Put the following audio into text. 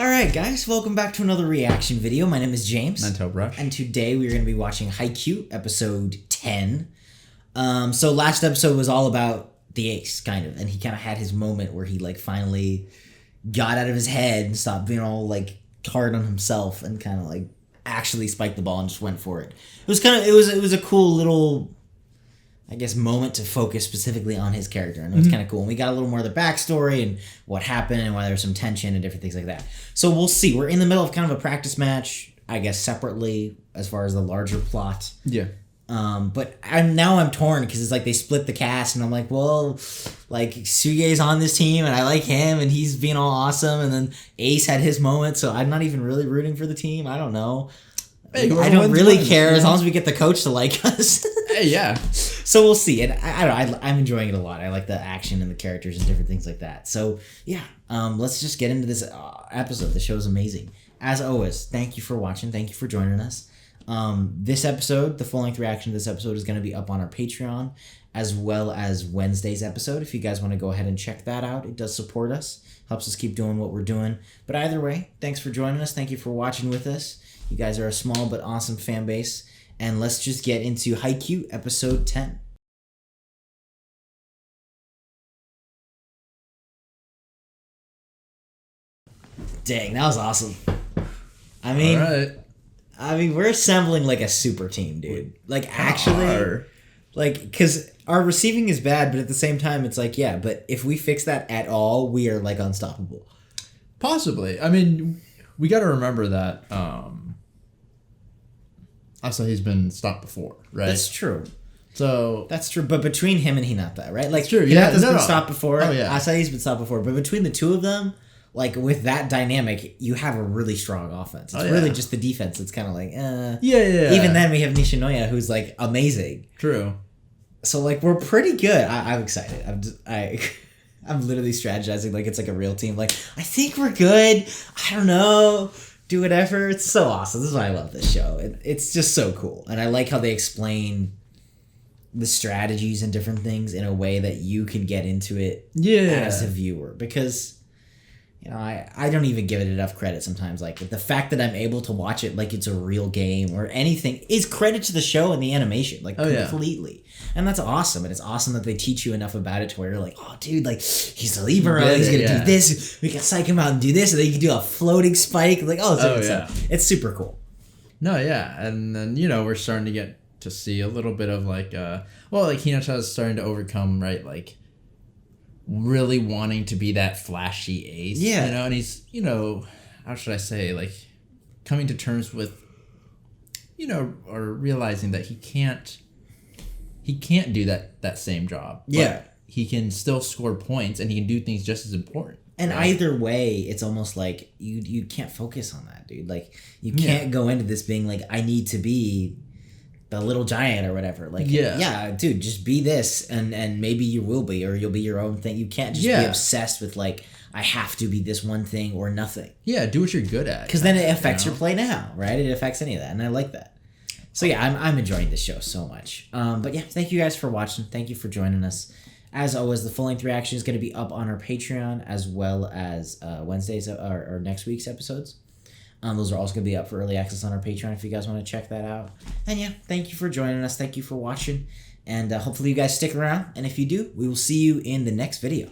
Alright guys, welcome back to another reaction video. My name is James. Ninetailedbrush. And today we're going to be watching Haikyuu, episode 10. So last episode was all about the ace, kind of. And he kind of had his moment where he like finally got out of his head and stopped being all like hard on himself and kind of like actually spiked the ball and just went for it. It was a cool little, I guess, moment to focus specifically on his character, and it was kind of cool. And we got a little more of the backstory and what happened and why there was some tension and different things like that. So we'll see. We're in the middle of kind of a practice match, I guess, separately as far as the larger plot. Yeah. But I'm torn because it's like they split the cast, and I'm like, well, like Suge's on this team, and I like him, and he's being all awesome, and then Ace had his moment, so I'm not even really rooting for the team. I don't know. Hey, I don't really care as long as we get the coach to like us. Hey, yeah. So we'll see. And I'm enjoying it a lot. I like the action and the characters and different things like that. So yeah, let's just get into this episode. The show is amazing. As always, thank you for watching. Thank you for joining us. This episode, the full-length reaction to this episode is going to be up on our Patreon, as well as Wednesday's episode. If you guys want to go ahead and check that out, it does support us, helps us keep doing what we're doing. But either way, thanks for joining us. Thank you for watching with us. You guys are a small but awesome fan base. And let's just get into Haikyuu episode 10. Dang, that was awesome. I mean, we're assembling like a super team, dude. Like, actually, like, because our receiving is bad, but at the same time, it's like, yeah, but if we fix that at all, we are like unstoppable. Possibly. I mean, we got to remember that Asahi's been stopped before, right? That's true. So that's true, but between him and Hinata, right? Like, true. Hinata's been stopped before. Oh, yeah. Asahi's been stopped before, but between the two of them, like with that dynamic, you have a really strong offense. It's really just the defense. It's kind of like, yeah. Even then, we have Nishinoya, who's like amazing. True. So like we're pretty good. I'm excited. I'm literally strategizing like it's like a real team. Like, I think we're good. I don't know. Do whatever. It's so awesome. This is why I love this show. It's just so cool. And I like how they explain the strategies and different things in a way that you can get into it as a viewer. Because, you know, I don't even give it enough credit sometimes. Like, the fact that I'm able to watch it like it's a real game or anything is credit to the show and the animation. Like, completely. And that's awesome. And it's awesome that they teach you enough about it to where you're like, oh, dude, like, he's a libero. He's going to do this. We can psych him out and do this. And then you can do a floating spike. Like, it's super cool. No, yeah. And then, you know, we're starting to get to see a little bit of like, like Hinata is starting to overcome, right? Like, really wanting to be that flashy ace. Yeah. You know, and he's, you know, how should I say, like, coming to terms with, you know, or realizing that he can't do that same job. Yeah. But he can still score points and he can do things just as important. And either way, it's almost like you can't focus on that, dude. Like, you can't go into this being like, I need to be the little giant or whatever. Like, yeah, dude, just be this and maybe you will be, or you'll be your own thing. You can't just be obsessed with like, I have to be this one thing or nothing. Yeah, do what you're good at. Because then it affects your play now, right? It affects any of that, and I like that. So yeah, I'm enjoying this show so much. But yeah, thank you guys for watching. Thank you for joining us. As always, the full-length reaction is going to be up on our Patreon as well as Wednesday's or next week's episodes. Those are also going to be up for early access on our Patreon if you guys want to check that out. And yeah, thank you for joining us. Thank you for watching. And hopefully you guys stick around. And if you do, we will see you in the next video.